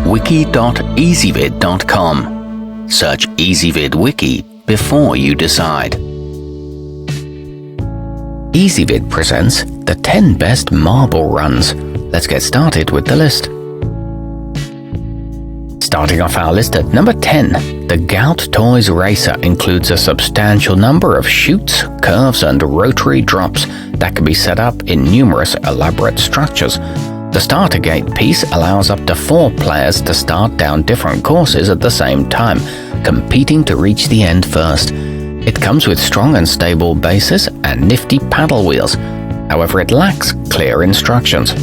wiki.ezvid.com. Search Ezvid Wiki before you decide. Ezvid presents the 10 best marble runs. Let's get started with the list. Starting off our list at number 10, the Gaut Toys Racer includes a substantial number of chutes, curves and rotary drops that can be set up in numerous elaborate structures. The starter gate piece allows up to 4 players to start down different courses at the same time, competing to reach the end first. It comes with strong and stable bases and nifty paddle wheels. However, it lacks clear instructions.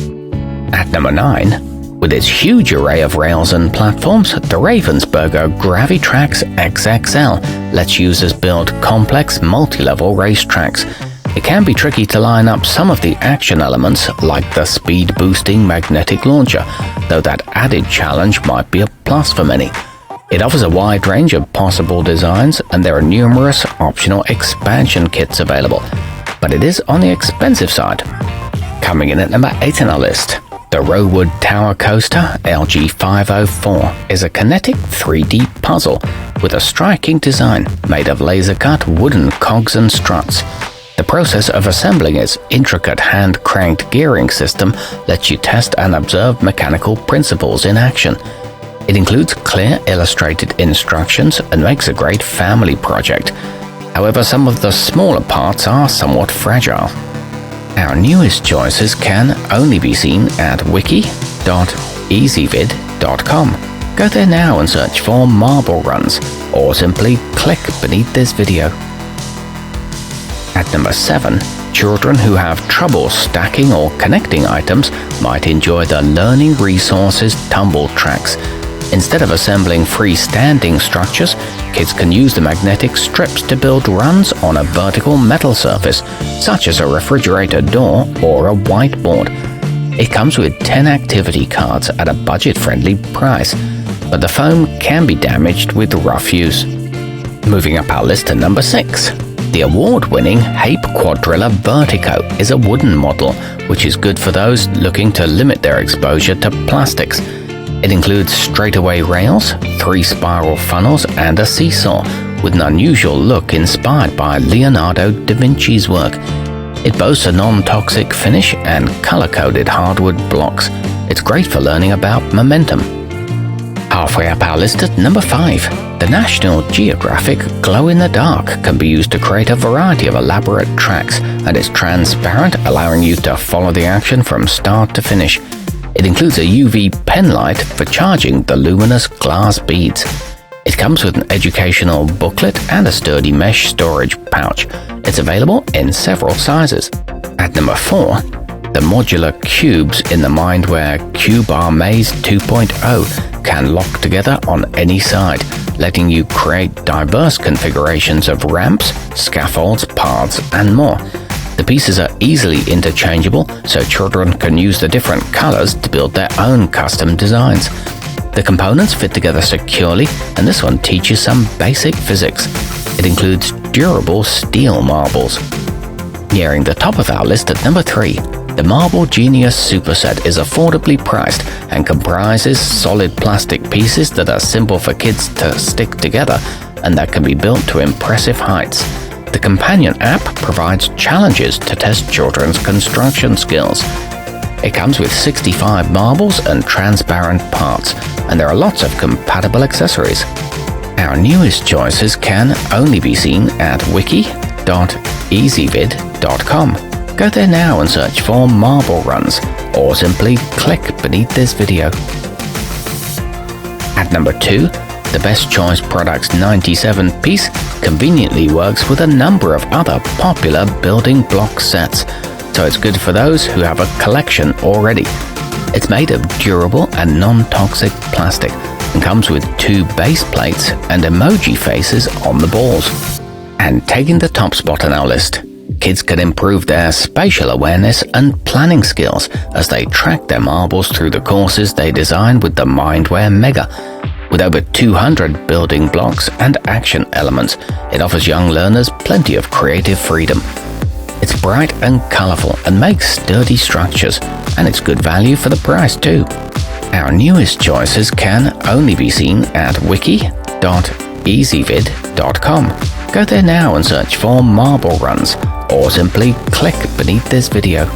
At number 9, with its huge array of rails and platforms, the Ravensburger Gravitrax XXL lets users build complex multi-level racetracks. It can be tricky to line up some of the action elements like the speed-boosting magnetic launcher, though that added challenge might be a plus for many. It offers a wide range of possible designs, and there are numerous optional expansion kits available, but it is on the expensive side. Coming in at number 8 on our list, the Rowood Tower Coaster LG504 is a kinetic 3D puzzle with a striking design made of laser-cut wooden cogs and struts. The process of assembling its intricate hand-cranked gearing system lets you test and observe mechanical principles in action. It includes clear illustrated instructions and makes a great family project. However, some of the smaller parts are somewhat fragile. Our newest choices can only be seen at wiki.ezvid.com. Go there now and search for marble runs, or simply click beneath this video. At number 7, children who have trouble stacking or connecting items might enjoy the Learning Resources Tumble Tracks. Instead of assembling freestanding structures, kids can use the magnetic strips to build runs on a vertical metal surface, such as a refrigerator door or a whiteboard. It comes with 10 activity cards at a budget-friendly price, but the foam can be damaged with rough use. Moving up our list to number 6. The award-winning Hape Quadrilla Vertico is a wooden model, which is good for those looking to limit their exposure to plastics. It includes straightaway rails, 3 spiral funnels, and a seesaw, with an unusual look inspired by Leonardo da Vinci's work. It boasts a non-toxic finish and color-coded hardwood blocks. It's great for learning about momentum. Halfway up our list at number 5, the National Geographic Glow-in-the-Dark can be used to create a variety of elaborate tracks, and is transparent, allowing you to follow the action from start to finish. It includes a UV pen light for charging the luminous glass beads. It comes with an educational booklet and a sturdy mesh storage pouch. It's available in several sizes. At number 4, the modular cubes in the Mindware Cubar Maze 2.0 can lock together on any side, letting you create diverse configurations of ramps, scaffolds, paths, and more. The pieces are easily interchangeable, so children can use the different colors to build their own custom designs. The components fit together securely, and this one teaches some basic physics. It includes durable steel marbles. Nearing the top of our list at number 3, the Marble Genius Superset is affordably priced and comprises solid plastic pieces that are simple for kids to stick together and that can be built to impressive heights. The companion app provides challenges to test children's construction skills. It comes with 65 marbles and transparent parts, and there are lots of compatible accessories. Our newest choices can only be seen at wiki.ezvid.com. Go there now and search for marble runs, or simply click beneath this video. At number 2, the Best Choice Products 97-piece conveniently works with a number of other popular building block sets, so it's good for those who have a collection already. It's made of durable and non-toxic plastic and comes with 2 base plates and emoji faces on the balls. And taking the top spot on our list, kids can improve their spatial awareness and planning skills as they track their marbles through the courses they designed with the Mindware Mega. With over 200 building blocks and action elements, it offers young learners plenty of creative freedom. It's bright and colorful and makes sturdy structures, and it's good value for the price too. Our newest choices can only be seen at wiki.ezvid.com. Go there now and search for Marble Runs, or simply click beneath this video.